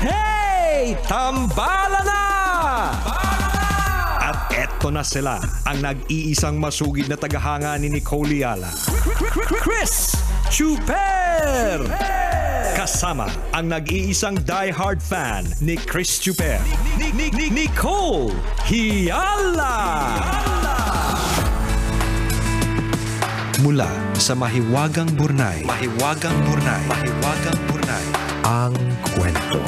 Hey! Tambala na! At eto na sila, ang nag-iisang masugid na tagahanga ni Nicole Yala. Chris Chuper! Kasama ang nag-iisang die-hard fan ni Chris Chuper. Nicole Yala! Mula sa Mahiwagang Burnay, ang kwento.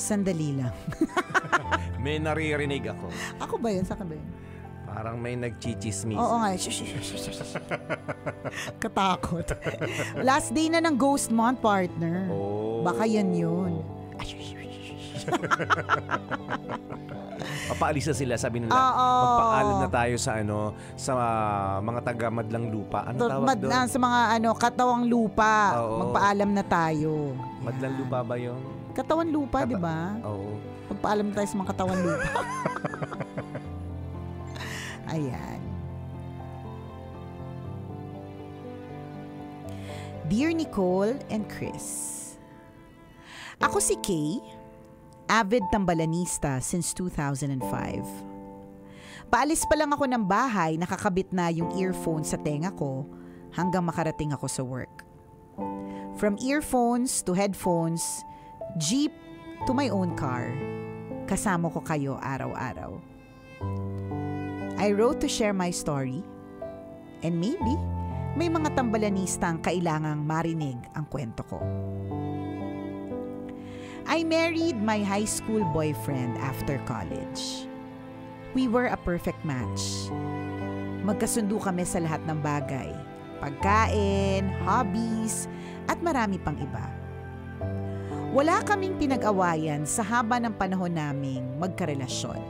Sandali lang. May naririnig ako. Ako ba yun? Saan ka ba yun? Parang may nagchichismis. Oo nga. Katakot. Last day na ng ghost month, partner. Oh. Baka yan yun. Papaalis na sila, sabi nila. Magpaalam na tayo sa mga taga Madlang Lupa. Ano tawag doon? Sa mga katawang lupa. Oo. Magpaalam na tayo. Madlang Lupa ba yun? Katawan lupa, di ba? Oo. Pagpaalam tayo sa mga katawan lupa. Ayan. Dear Nicole and Chris, ako si Kay, avid tambalanista since 2005. Paalis pa lang ako ng bahay, nakakabit na yung earphone sa tenga ko hanggang makarating ako sa work. From earphones to headphones, jeep to my own car, kasama ko kayo araw-araw. I wrote to share my story, and maybe may mga tambalanista ang kailangang marinig ang kwento ko. I married my high school boyfriend after college. We were a perfect match. Magkasundo kami sa lahat ng bagay, pagkain, hobbies, at marami pang iba. Wala kaming pinag-awayan sa haba ng panahon naming magkarelasyon.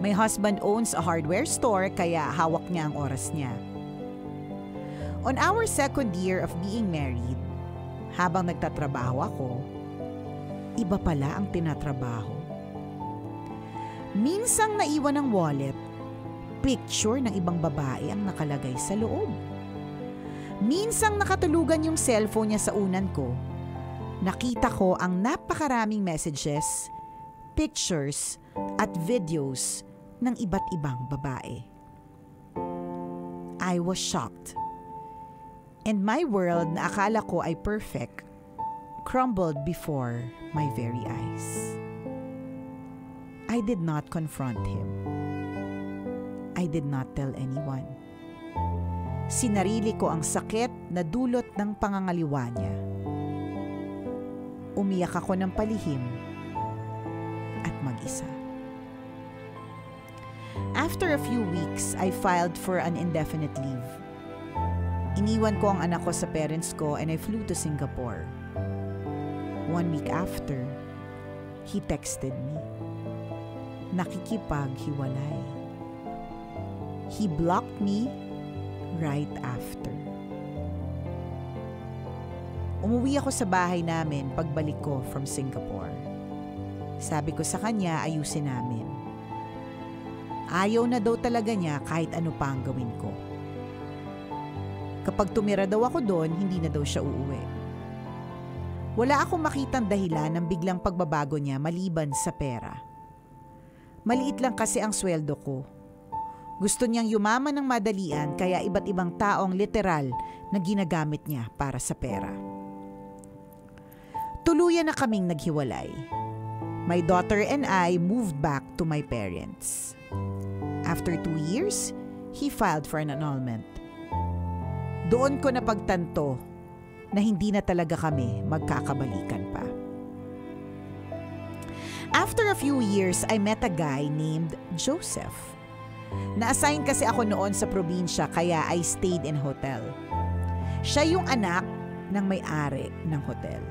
My husband owns a hardware store kaya hawak niya ang oras niya. On our second year of being married, habang nagtatrabaho ako, iba pala ang tinatrabaho. Minsang naiwan ang wallet, picture ng ibang babae ang nakalagay sa loob. Minsang nakatulugan yung cellphone niya sa unan ko, nakita ko ang napakaraming messages, pictures, at videos ng iba't ibang babae. I was shocked. And my world na akala ko ay perfect, crumbled before my very eyes. I did not confront him. I did not tell anyone. Sinarili ko ang sakit na dulot ng pangangaliwa niya. Umiyak ako ng palihim at mag-isa. After a few weeks, I filed for an indefinite leave. Iniwan ko ang anak ko sa parents ko and I flew to Singapore. 1 week after, he texted me. Nakikipaghiwalay. He blocked me right after. Umuwi ako sa bahay namin pagbalik ko from Singapore. Sabi ko sa kanya, ayusin namin. Ayaw na daw talaga niya kahit ano pa ang gawin ko. Kapag tumira daw ako doon, hindi na daw siya uuwi. Wala akong makitang dahilan ng biglang pagbabago niya maliban sa pera. Maliit lang kasi ang sweldo ko. Gusto niyang yumaman ng madalian kaya iba't ibang taong literal na ginagamit niya para sa pera. Tuluyan na kaming naghiwalay. My daughter and I moved back to my parents. After 2 years, he filed for an annulment. Doon ko napagtanto na hindi na talaga kami magkakabalikan pa. After a few years, I met a guy named Joseph. Na-assign kasi ako noon sa probinsya kaya I stayed in hotel. Siya yung anak ng may-ari ng hotel.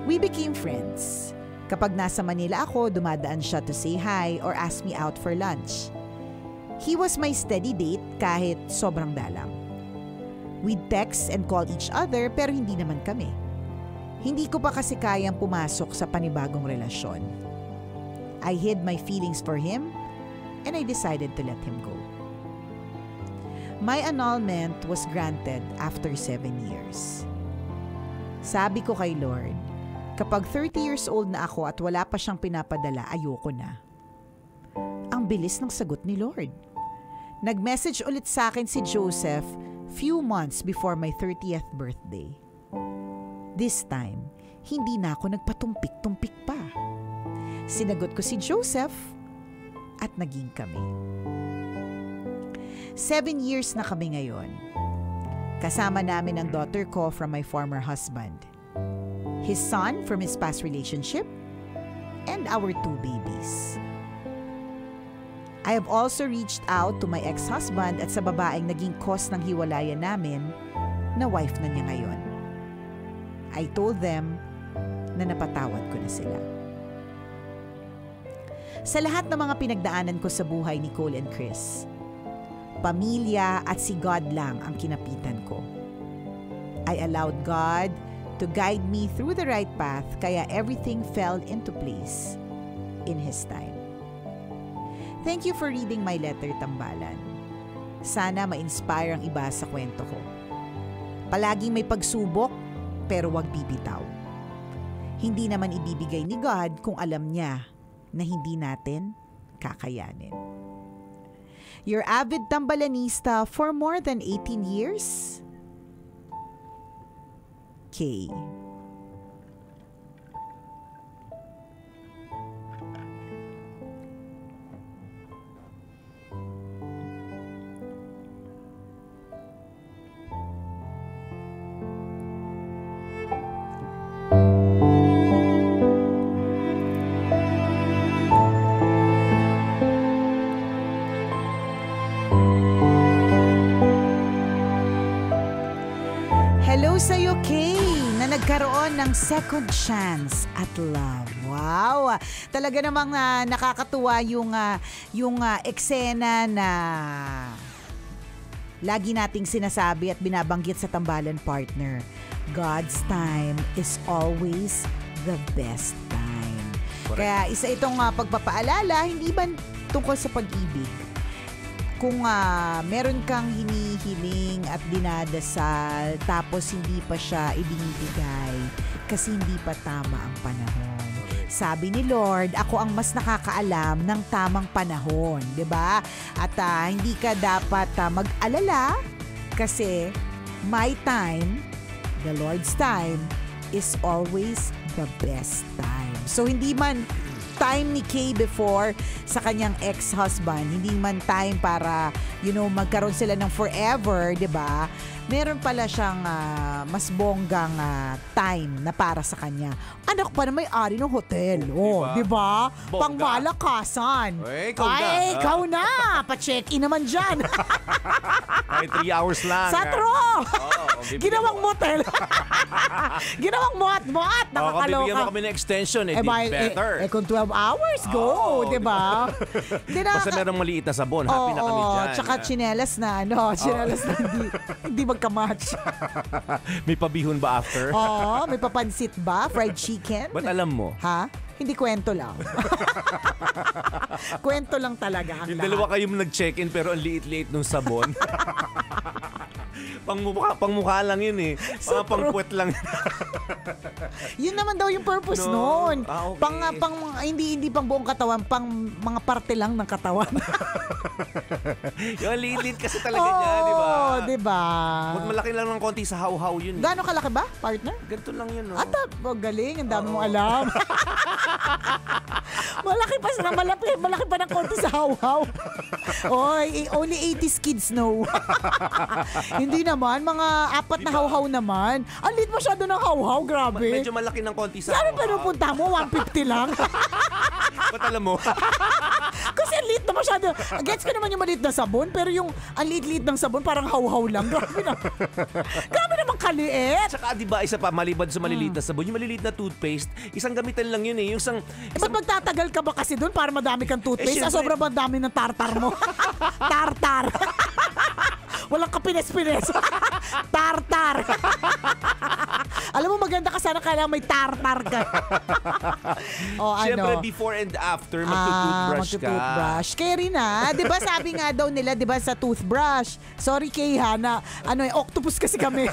We became friends. Kapag nasa Manila ako, dumadaan siya to say hi or ask me out for lunch. He was my steady date kahit sobrang dalang. We'd text and call each other pero hindi naman kami. Hindi ko pa kasi kayang pumasok sa panibagong relasyon. I hid my feelings for him and I decided to let him go. My annulment was granted after 7 years. Sabi ko kay Lord, kapag 30 years old na ako at wala pa siyang pinapadala, ayoko na. Ang bilis ng sagot ni Lord. Nag-message ulit sa akin si Joseph few months before my 30th birthday. This time, hindi na ako nagpatumpik-tumpik pa. Sinagot ko si Joseph at naging kami. 7 years na kami ngayon. Kasama namin ang daughter ko from my former husband, his son from his past relationship, and our 2 babies. I have also reached out to my ex-husband at sa babaeng naging cause ng hiwalayan namin na wife na niya ngayon. I told them na napatawad ko na sila. Sa lahat ng mga pinagdaanan ko sa buhay ni Cole and Chris, pamilya at si God lang ang kinapitan ko. I allowed God to guide me through the right path kaya everything fell into place in His time. Thank you for reading my letter, Tambalan. Sana ma-inspire ang iba sa kwento ko. Palaging may pagsubok, pero wag bibitaw. Hindi naman ibibigay ni God kung alam niya na hindi natin kakayanin. Your avid tambalanista for more than 18 years? Kay. Hello sa'yo, Kay, na nagkaroon ng second chance at love. Wow! Talaga namang nakakatuwa yung eksena na lagi nating sinasabi at binabanggit sa Tambalan Partner. God's time is always the best time. Correct. Kaya isa itong pagpapaalala, hindi ba tungkol sa pag-ibig? Kung meron kang hinihiling at dinadasal tapos hindi pa siya ibinibigay kasi hindi pa tama ang panahon. Sabi ni Lord, ako ang mas nakakaalam ng tamang panahon, 'di ba? At hindi ka dapat mag-alala kasi my time, the Lord's time, is always the best time. So hindi man time ni Kay before sa kanyang ex-husband, hindi man time para, magkaroon sila ng forever, 'di ba? Meron pala siyang mas bonggang time na para sa kanya. Anak pa na may-ari ng hotel. Oh, 'di ba? Pangmalakasan. Ay, ikaw na. Pa-check-in naman diyan. Ay, 3 hours lang. Sa ginawang motel. Ginawang mot. Nakakaloka. Bibigyan mo kami ng extension, better. Kung 12 hours, go, di ba? Basta merong maliit na sabon, happy na kami dyan. Tsaka tsinelas na, hindi magkamatch. May pabihon ba after? Oo, may papansit ba? Fried chicken? Ba't alam mo? Ha? Hindi kwento lang. Kwento lang talaga ang yung lahat. Dalawa kayong nag-check-in pero ang liit-liit nung sabon. Pangmukha lang yun eh. Mga pangpuwet lang. Yun naman daw yung purpose noon. Okay. Hindi pang buong katawan, pang mga parte lang ng katawan. Yung lilit kasi talaga niya, di ba? Oo, di ba? Huwag malaki lang ng konti sa how-how yun. Gano'ng kalaki ba, partner? Ganito lang yun, no? Galing. Ang dami mong alam. Malaki pa ng konti sa how-how. Oy, only 80s kids know. Hindi naman, mga 4 na how-how naman. Ang liit masyado ng how-how, grabe. Medyo malaki ng konti sa how-how. Saan pinupunta mo? 150 lang? Ba't alam mo? Kasi ang liit na masyado Gets ko naman yung maliit na sabon, pero yung ang liit-liit ng sabon, parang hauhaw lang. Grabe naman kaliit. Saka di ba, isa pa, maliban sa maliliit na sabon, yung maliliit na toothpaste, isang gamitan lang yun eh. Yung ba't magtatagal ka ba kasi doon para madami kang toothpaste? Sobrang ba dami ng tartar mo? Tartar. Walang kapines-pines. Tartar. Alam mo, maganda ka sana kailangan may tartar ka. Siyempre, before and after, magtutoothbrush ka. Magtutoothbrush. Kaya rin di ba sabi nga daw nila, di ba sa toothbrush, sorry Kay na octopus kasi kami.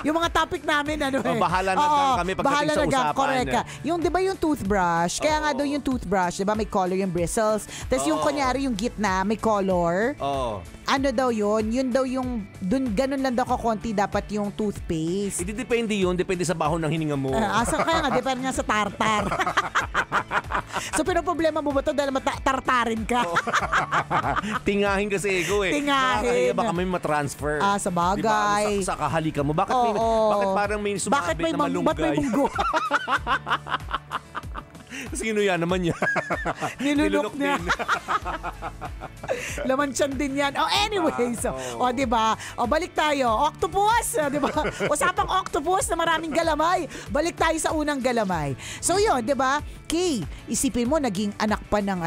Yung mga topic namin, bahala na kami pagdating sa usapan. Correct. Yung, di ba yung toothbrush, kaya nga daw yung toothbrush, di ba may color yung bristles. Tapos yung kunyari yung gitna, may color. Ano daw yun? Yun daw yung, ganun lang daw kakonti dapat yung toothpaste. Hindi depende yun, depende sa bahon ng hininga mo. Kaya nga, depende nga sa tartar. So, pero problema mo ba ito dahil tartarin ka? Tingahin kasi ego eh. Tingahin. Baka may matransfer. Sa bagay. Diba? Sa kahalika mo. Bakit parang may sumabit na malunggay? Bakit may munggo? Sino yan naman yan? Nilunok niya. Laman siyan din yan. Anyway. So, diba? Balik tayo. Octopus. Diba? Usapang octopus na maraming galamay. Balik tayo sa unang galamay. So, yun, diba? Kay, isipin mo, naging anak pa ng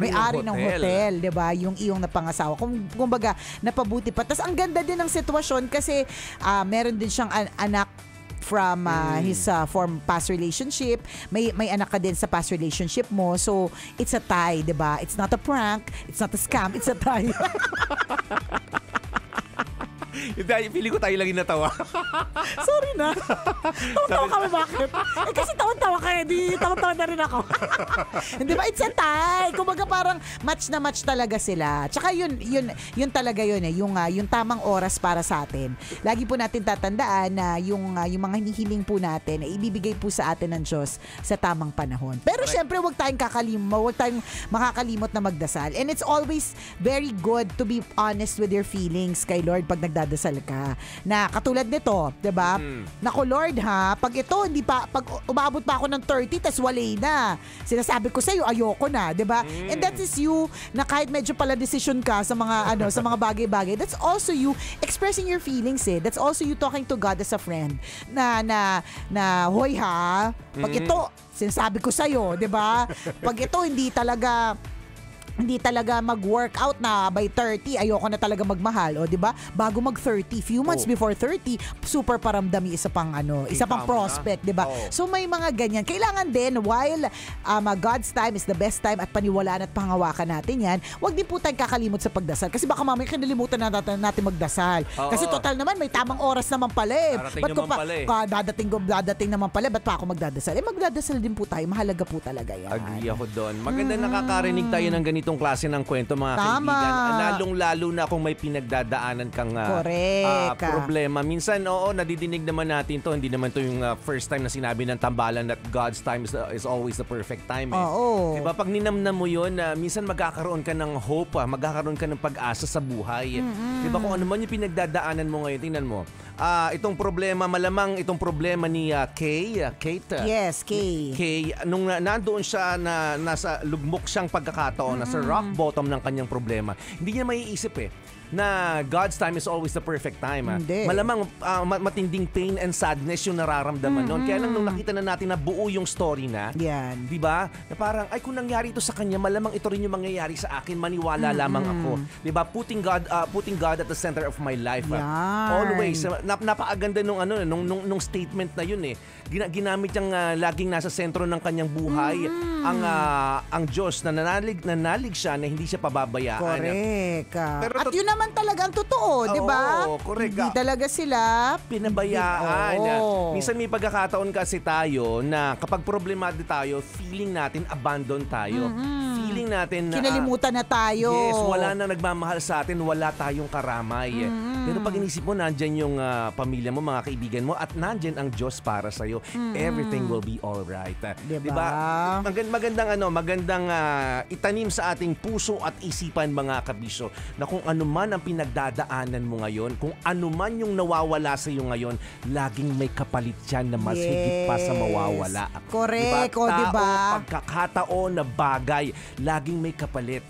may-ari ng hotel. Diba? Yung iyong napangasawa. Kumbaga, napabuti pa. Tapos, ang ganda din ng sitwasyon kasi meron din siyang anak from his past relationship. May anak ka din sa past relationship mo. So, it's a tie, diba? It's not a prank. It's not a scam. It's a tie. Feeling ko tayo lang yung natawa. Sorry na. Tawa-tawa kami, bakit? Kasi tawa-tawa kayo. Tawa-tawa na rin ako. Hindi ba? It's a tie. Kumbaga parang match na match talaga sila. Tsaka yun talaga yun eh. Yung tamang oras para sa atin. Lagi po natin tatandaan na yung mga hinihiling po natin ay ibibigay po sa atin ng Diyos sa tamang panahon. Pero syempre, huwag tayong makakalimot na magdasal. And it's always very good to be honest with your feelings kay Lord pag nagdadasal ka. Na katulad nito, 'di ba? Naku Lord pag ito pag umabot pa ako ng 30 tas walay na. Sinasabi ko sa iyo ayoko na, 'di ba? And that is you na kahit medyo pala decision ka sa mga sa mga bagay-bagay. That's also you expressing your feelings eh. That's also you talking to God as a friend. Na hoy pag ito sinasabi ko sa iyo, 'di ba? Pag ito hindi talaga mag-workout na by 30, ayoko na talaga magmahal. O, di ba? Bago mag-30, few months before 30, super paramdami isa pang prospect, di ba? So, may mga ganyan. Kailangan din, while God's time is the best time at paniwalaan at pangawakan natin yan, wag din po tayong kakalimot sa pagdasal. Kasi baka mamaya kinalimutan natin magdasal. Kasi total naman, may tamang oras naman pala eh. Dadating naman pala, ba't pa ako magdadasal? Magdadasal din po tayo. Mahalaga po talaga yan. Agree ako doon. Maganda nakakarinig tayo ng ganito klase ng kwento mga kaibigan. Lalong-lalo na kung may pinagdadaanan kang problema. Minsan, nadidinig naman natin to. Hindi naman to yung first time na sinabi ng tambalan that God's time is always the perfect time. Diba? Pag ninamnam mo yun, minsan magkakaroon ka ng hope, magkakaroon ka ng pag-asa sa buhay. Diba? Kung ano man yung pinagdadaanan mo ngayon, tingnan mo. Itong problema, malamang itong problema ni Kate. Yes, Kay. Kay, nung nandoon siya na nasa lugmok siyang pagkakataon, nasa rock bottom ng kanyang problema, hindi niya maiisip na God's time is always the perfect time. Hindi. Malamang matinding pain and sadness yung nararamdaman noon. Kaya lang nung nakita na natin na buo yung story na, yan. di ba? Na parang, ay kung nangyari ito sa kanya, malamang ito rin yung mangyayari sa akin, maniwala lamang ako. Di ba? Putting God at the center of my life. Always. Napakaganda nung statement na yun eh. Ginamit niyang laging nasa sentro ng kanyang buhay ang Diyos na nanalig siya na hindi siya pababayaan. Correct. Pero at yun naman talaga ang totoo, di ba? Correct. Hindi talaga sila pinabayaan. Minsan may pagkakataon kasi tayo na kapag problemado tayo, feeling natin abandon tayo. Feeling natin na kinalimutan na tayo. Yes, wala na nagmamahal sa atin, wala tayong karamay. Pero pag inisip mo, nandyan yung pamilya mo, mga kaibigan mo, at nandyan ang Diyos para sa'yo, everything will be alright. Diba? Magandang itanim sa ating puso at isipan, mga kabisyo, na kung ano man ang pinagdadaanan mo ngayon, kung ano man yung nawawala sa iyo ngayon, laging may kapalit yan na mas higit pa sa mawawala. Correct, diba? Pagkakataon na bagay, laging may kapalit.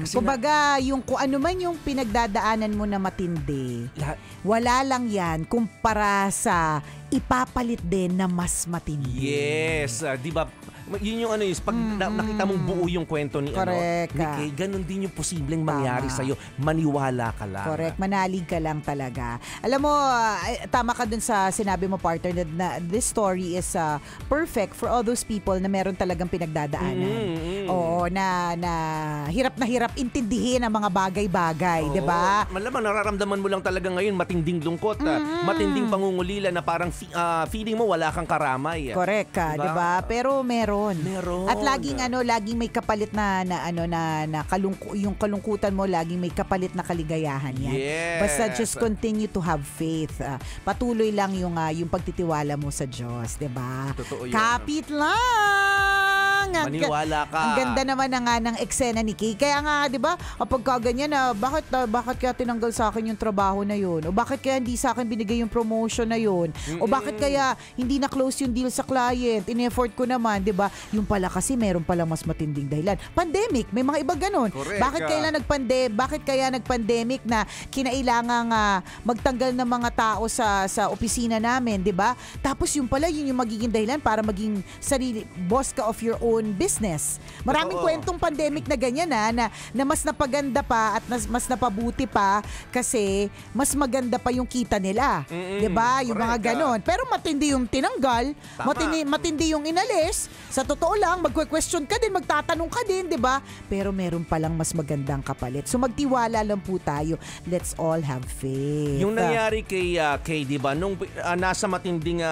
Kasi kumbaga, yung kung ano man yung pinagdadaanan mo na matindi, wala lang yan kumpara sa ipapalit din na mas matindi. Yes, di ba? Yun yung pag nakita mong buo yung kwento ni Kay, ganun din yung posibleng mangyari sa'yo. Maniwala ka lang. Correct, manalig ka lang talaga. Alam mo, tama ka dun sa sinabi mo, partner, na this story is perfect for all those people na meron talagang pinagdadaanan. Oo, na hirap intindihin ang mga bagay-bagay, di ba? Malamang nararamdaman mo lang talaga ngayon matinding lungkot, matinding pangungulila na parang feeling mo wala kang karamay. Correct ka, di ba? Pero meron. At laging may kapalit na yung kalungkutan mo, laging may kapalit na kaligayahan yan. Yes. Basta just continue to have faith. Patuloy lang yung pagtitiwala mo sa Diyos, 'di ba? Totoo yun. Kapit lang. Maniwala ka. Ang ganda naman ng eksena ni Kay. Kaya nga, 'di ba? Kapag ganyan bakit kaya tinanggal sa akin yung trabaho na yun? O bakit kaya hindi sa akin binigay yung promotion na yun? O bakit kaya hindi na close yung deal sa client? In-effort ko naman, 'di ba? Yung pala kasi meron pala mas matinding dahilan. Pandemic, may mga iba ganun. Correct. Bakit kaya nag-pandemic na kinailangang magtanggal ng mga tao sa opisina namin, 'di ba? Tapos yung pala yun yung magiging dahilan para maging boss ka of your own business. Maraming kwentong pandemic na ganyan na mas napaganda pa at mas napabuti pa kasi mas maganda pa yung kita nila. 'Di ba? Yung mga ganon. Pero matindi yung tinanggal, matindi yung inalis. Sa totoo lang, magque-question ka din, magtatanong ka din, 'di ba? Pero meron palang mas magandang kapalit. So magtiwala lang po tayo. Let's all have faith. Yung nangyari kay 'di ba, nung nasa matinding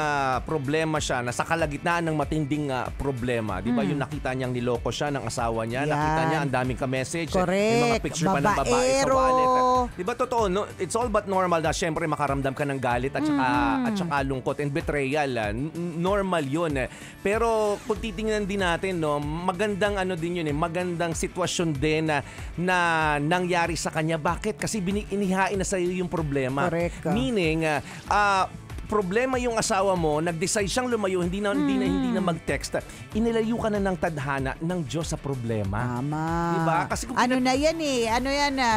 problema siya, nasa kalagitnaan ng matinding problema, 'di ba? Yung nakita niyang niloko siya ng asawa niya, nakita niya ang daming ka-message, may mga picture pa ng babae sa wallet. 'Di ba totoo, no? It's all but normal na syempre makaramdam ka ng galit at saka lungkot and betrayal. Normal 'yun. Pero kung titingnan din natin, no, magandang din yun, magandang sitwasyon din na nangyari sa kanya. Bakit? Kasi inihain na sa iyo yung problema. Correct. Meaning, problema yung asawa mo, nag-decide siyang lumayo, hindi na mag-text. Inilayo ka na ng tadhana ng Diyos sa problema. Tama. Diba? Kasi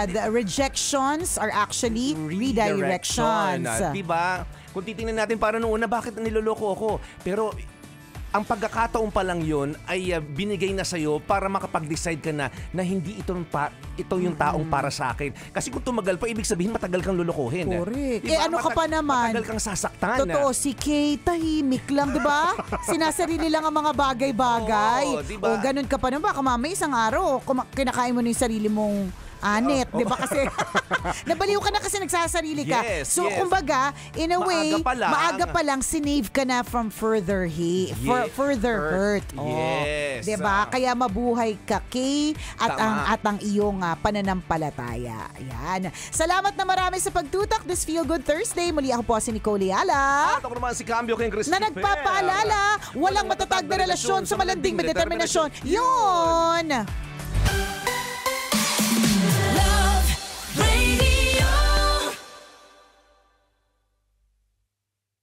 the rejections are actually redirections. Diba? Kung titingnan natin para noon na bakit niloloko ako. Pero ang pagkakataon pa lang yun ay binigay na sa'yo para makapag-decide ka na hindi ito yung taong para sa akin. Kasi kung tumagal pa, ibig sabihin matagal kang lulukuhin. Correct. Diba? Ano ka pa naman? Matagal kang sasaktan. Totoo, si Kay tahimik lang, di ba? Sinasarili lang ang mga bagay-bagay. Diba? O ganun ka pa naman. Baka mamaya isang araw, kinakain mo na yung sarili mong anit, di ba? Kasi nabaliw ka na kasi nagsasarili ka. Yes, kumbaga, in a way, maaga pa lang sinave ka na from further hurt. Yes. Di ba? Kaya mabuhay ka, Kay, at ang iyong pananampalataya. Ayan. Salamat na marami sa pagtutak this Feel Good Thursday. Muli ako po si Nicole Yala. At ako naman si Cambio King Chris na nagpapaalala, walang matatag na relasyon sa malanding may determinasyon. Yun!